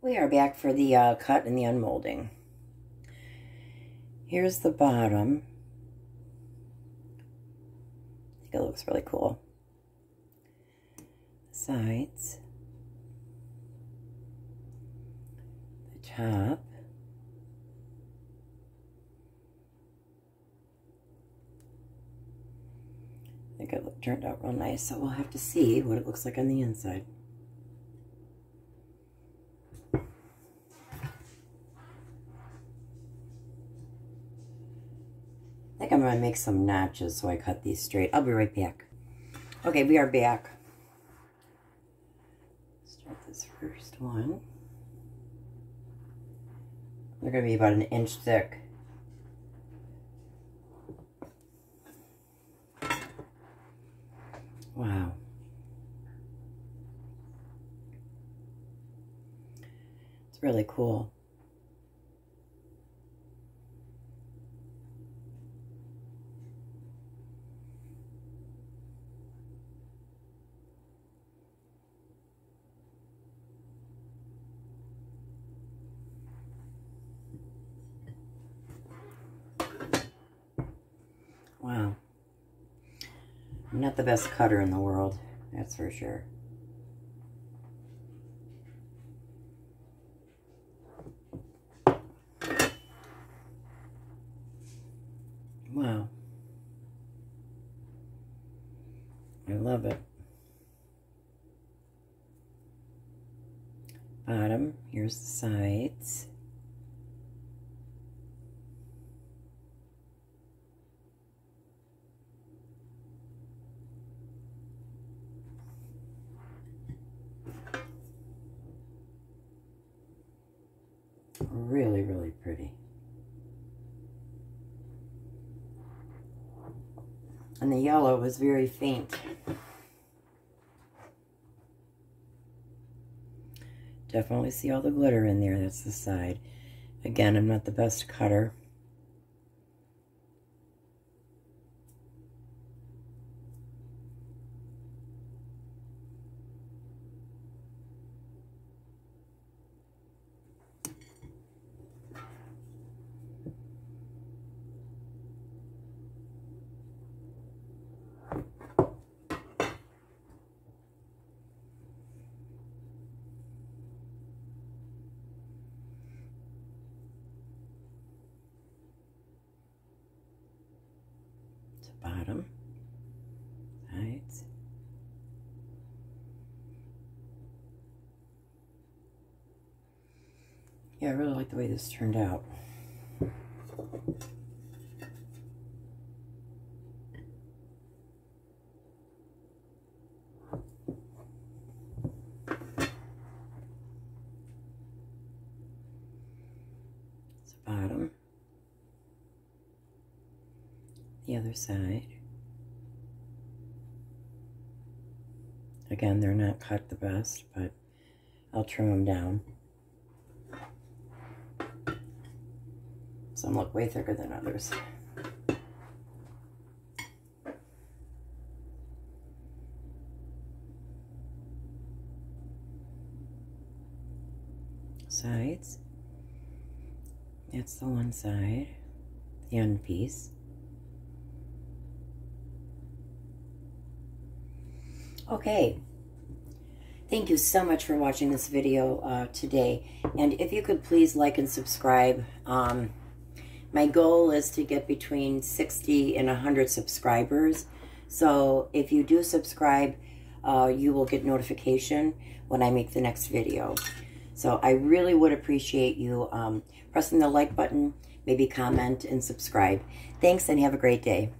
We are back for the cut and the unmolding. Here's the bottom. I think it looks really cool. Sides. The top. I think it turned out real nice, so we'll have to see what it looks like on the inside. I think I'm going to make some notches so I cut these straight. I'll be right back. Okay, we are back. Start this first one. They're going to be about an inch thick. Wow. It's really cool. Wow. I'm not the best cutter in the world, that's for sure. Wow. I love it. Bottom, here's the sides. Really, really pretty. And the yellow was very faint. Definitely see all the glitter in there. That's the side. Again, I'm not the best cutter. Bottom, sides, yeah, I really like the way this turned out. So bottom. The other side. Again, they're not cut the best, but I'll trim them down. Some look way thicker than others. Sides. That's the one side, the end piece. Okay, thank you so much for watching this video today, and if you could please like and subscribe. My goal is to get between 60 and 100 subscribers, so if you do subscribe, you will get notification when I make the next video. So I really would appreciate you pressing the like button, maybe comment and subscribe. Thanks and have a great day.